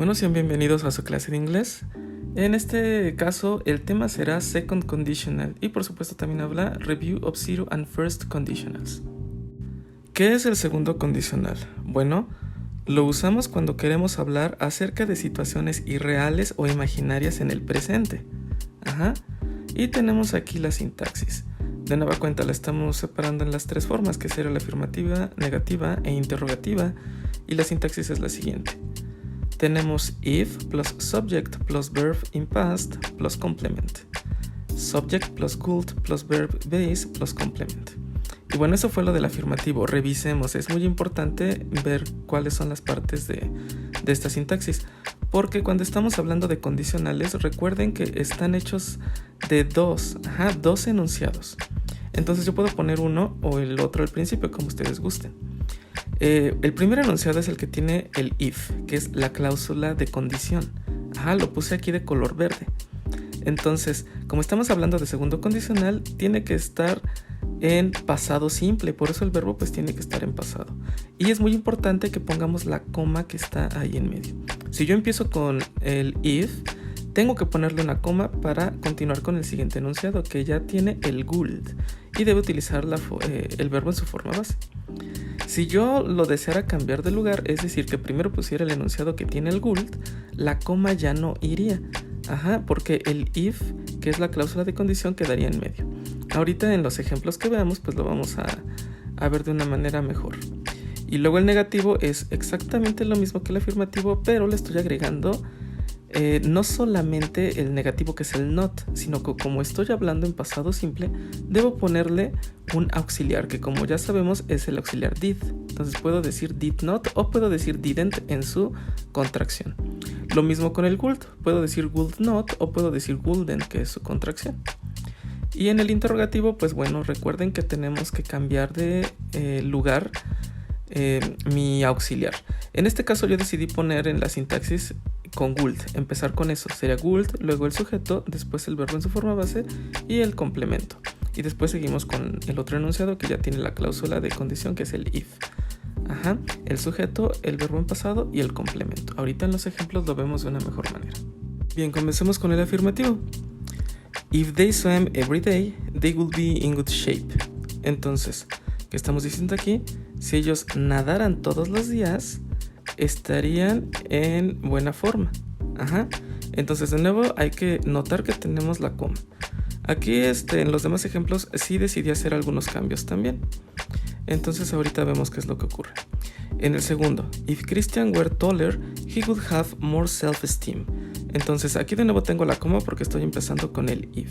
Bueno, sean bienvenidos a su clase de inglés. En este caso, el tema será Second Conditional y por supuesto también habla Review of Zero and First Conditionals. ¿Qué es el segundo condicional? Bueno, lo usamos cuando queremos hablar acerca de situaciones irreales o imaginarias en el presente. Y tenemos aquí la sintaxis. De nueva cuenta la estamos separando en las tres formas, que sería la afirmativa, negativa e interrogativa, y la sintaxis es la siguiente. Tenemos if plus subject plus verb in past plus complement. Subject plus could plus verb base plus complement. Y bueno, eso fue lo del afirmativo. Revisemos, es muy importante ver cuáles son las partes de esta sintaxis, porque cuando estamos hablando de condicionales, recuerden que están hechos de dos enunciados. Entonces yo puedo poner uno o el otro al principio, como ustedes gusten. El primer enunciado es el que tiene el if, que es la cláusula de condición. Lo puse aquí de color verde. Entonces, como estamos hablando de segundo condicional, tiene que estar en pasado simple, por eso el verbo pues tiene que estar en pasado. Y es muy importante que pongamos la coma que está ahí en medio. Si yo empiezo con el if, tengo que ponerle una coma para continuar con el siguiente enunciado, que ya tiene el would, y debe utilizar el verbo en su forma base. Si yo lo deseara cambiar de lugar, es decir, que primero pusiera el enunciado que tiene el would, la coma ya no iría. Porque el if, que es la cláusula de condición, quedaría en medio. Ahorita en los ejemplos que veamos, pues lo vamos a ver de una manera mejor. Y luego el negativo es exactamente lo mismo que el afirmativo, pero le estoy agregando no solamente el negativo, que es el not, sino que como estoy hablando en pasado simple, debo ponerle un auxiliar, que como ya sabemos es el auxiliar did. Entonces puedo decir did not o puedo decir didn't en su contracción. Lo mismo con el would, puedo decir would not o puedo decir wouldn't, que es su contracción. Y en el interrogativo, pues bueno, recuerden que tenemos que cambiar de lugar mi auxiliar. En este caso yo decidí poner en la sintaxis con would, empezar con eso, sería would, luego el sujeto, después el verbo en su forma base y el complemento. Y después seguimos con el otro enunciado que ya tiene la cláusula de condición, que es el if. El sujeto, el verbo en pasado y el complemento. Ahorita en los ejemplos lo vemos de una mejor manera. Bien, comencemos con el afirmativo. If they swam every day, they will be in good shape. Entonces, ¿qué estamos diciendo aquí? Si ellos nadaran todos los días, estarían en buena forma. Entonces, de nuevo, hay que notar que tenemos la coma. Aquí, en los demás ejemplos, sí decidí hacer algunos cambios también. Entonces, ahorita vemos qué es lo que ocurre. En el segundo, if Christian were taller, he would have more self-esteem. Entonces, aquí de nuevo tengo la coma porque estoy empezando con el if.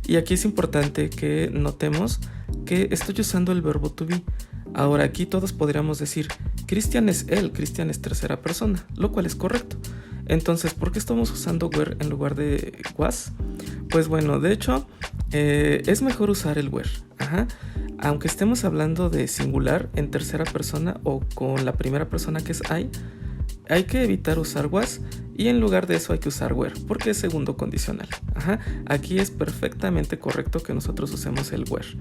Y aquí es importante que notemos que estoy usando el verbo to be. Ahora aquí todos podríamos decir, Christian es él, Christian es tercera persona, lo cual es correcto. Entonces, ¿por qué estamos usando were en lugar de was? Pues bueno, de hecho, es mejor usar el were. Aunque estemos hablando de singular en tercera persona o con la primera persona, que es I, hay que evitar usar was y en lugar de eso hay que usar were porque es segundo condicional. Aquí es perfectamente correcto que nosotros usemos el were.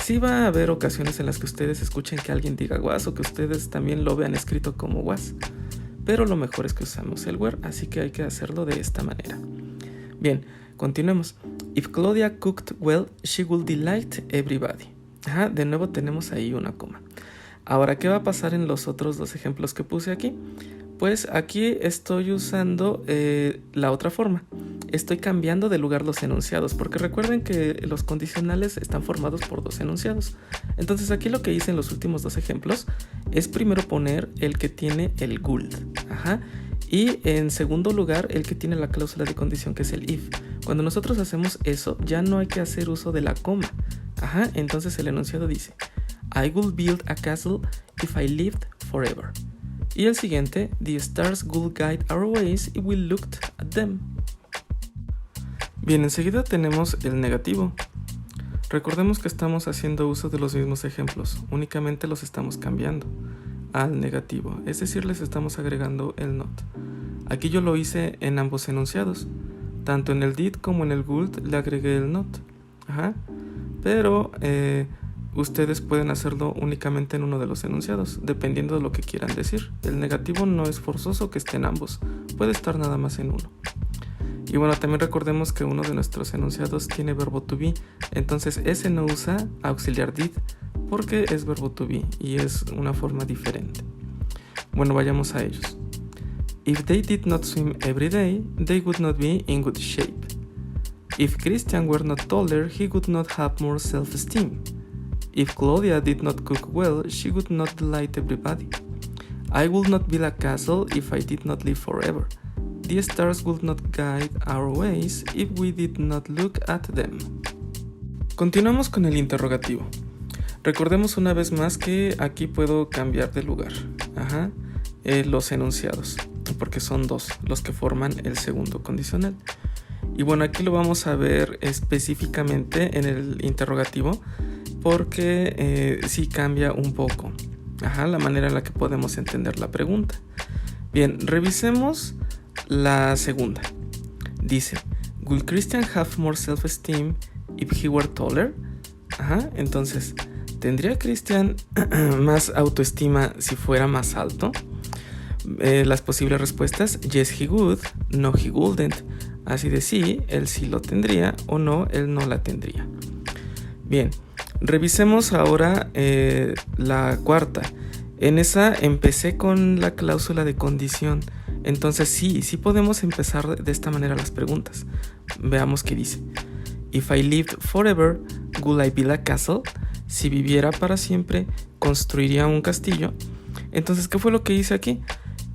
Sí va a haber ocasiones en las que ustedes escuchen que alguien diga was o que ustedes también lo vean escrito como was, pero lo mejor es que usamos el were, así que hay que hacerlo de esta manera. Bien, continuemos. If Claudia cooked well, she will delight everybody. De nuevo tenemos ahí una coma. Ahora, ¿qué va a pasar en los otros dos ejemplos que puse aquí? Pues aquí estoy usando la otra forma. Estoy cambiando de lugar los enunciados, porque recuerden que los condicionales están formados por dos enunciados. Entonces aquí lo que hice en los últimos dos ejemplos es primero poner el que tiene el would. Y en segundo lugar el que tiene la cláusula de condición, que es el if. Cuando nosotros hacemos eso, ya no hay que hacer uso de la coma. Entonces el enunciado dice, I will build a castle if I lived forever. Y el siguiente, the stars will guide our ways if we looked at them. Bien, enseguida tenemos el negativo. Recordemos que estamos haciendo uso de los mismos ejemplos, únicamente los estamos cambiando al negativo, es decir, les estamos agregando el not. Aquí yo lo hice en ambos enunciados, tanto en el did como en el would le agregué el not. Pero ustedes pueden hacerlo únicamente en uno de los enunciados, dependiendo de lo que quieran decir. El negativo no es forzoso que esté en ambos, puede estar nada más en uno. Y bueno, también recordemos que uno de nuestros enunciados tiene verbo to be, entonces ese no usa auxiliar did porque es verbo to be y es una forma diferente. Bueno, vayamos a ellos. If they did not swim every day, they would not be in good shape. If Christian were not taller, he would not have more self-esteem. If Claudia did not cook well, she would not delight everybody. I would not build a castle if I did not live forever. The stars would not guide our ways if we did not look at them. Continuamos con el interrogativo. Recordemos una vez más que aquí puedo cambiar de lugar. Los enunciados, porque son dos los que forman el segundo condicional. Y bueno, aquí lo vamos a ver específicamente en el interrogativo porque sí cambia un poco la manera en la que podemos entender la pregunta. Bien, revisemos la segunda. Dice, ¿Will Christian have more self-esteem if he were taller? Entonces, ¿tendría Christian más autoestima si fuera más alto? Las posibles respuestas, yes he would, no he wouldn't. Así de sí, él sí lo tendría o no, él no la tendría. Bien, revisemos ahora la cuarta. En esa empecé con la cláusula de condición. Entonces sí podemos empezar de esta manera las preguntas. Veamos qué dice. If I lived forever, would I build a castle? Si viviera para siempre, ¿construiría un castillo? Entonces, ¿qué fue lo que hice aquí?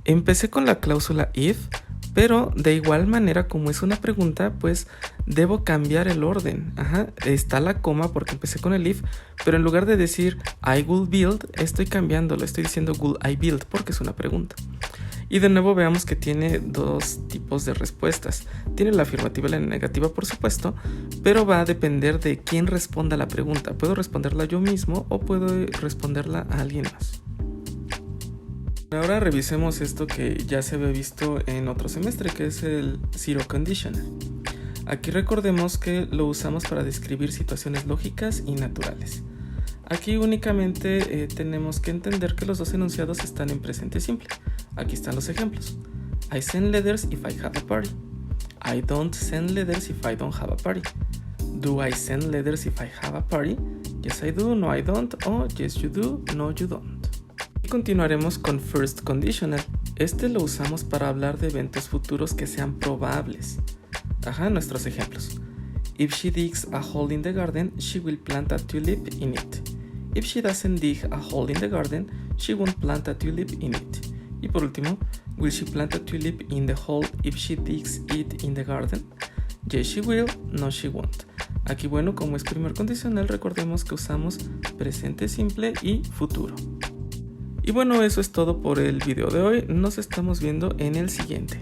Empecé con la cláusula if, pero de igual manera como es una pregunta, pues debo cambiar el orden. Está la coma porque empecé con el if, pero en lugar de decir I will build, estoy cambiándolo, estoy diciendo will I build porque es una pregunta. Y de nuevo veamos que tiene dos tipos de respuestas. Tiene la afirmativa y la negativa, por supuesto, pero va a depender de quién responda la pregunta. Puedo responderla yo mismo o puedo responderla a alguien más. Ahora revisemos esto que ya se había visto en otro semestre, que es el zero conditional. Aquí recordemos que lo usamos para describir situaciones lógicas y naturales. Aquí únicamente tenemos que entender que los dos enunciados están en presente simple. Aquí están los ejemplos. I send letters if I have a party. I don't send letters if I don't have a party. Do I send letters if I have a party? Yes I do, no I don't, o yes you do, no you don't. Y continuaremos con first conditional. Este lo usamos para hablar de eventos futuros que sean probables. Nuestros ejemplos. If she digs a hole in the garden, she will plant a tulip in it. If she doesn't dig a hole in the garden, she won't plant a tulip in it. Y por último, will she plant a tulip in the hole if she digs it in the garden? Yes she will, no she won't. Aquí bueno, como es primer condicional, recordemos que usamos presente simple y futuro. Y bueno, eso es todo por el video de hoy. Nos estamos viendo en el siguiente.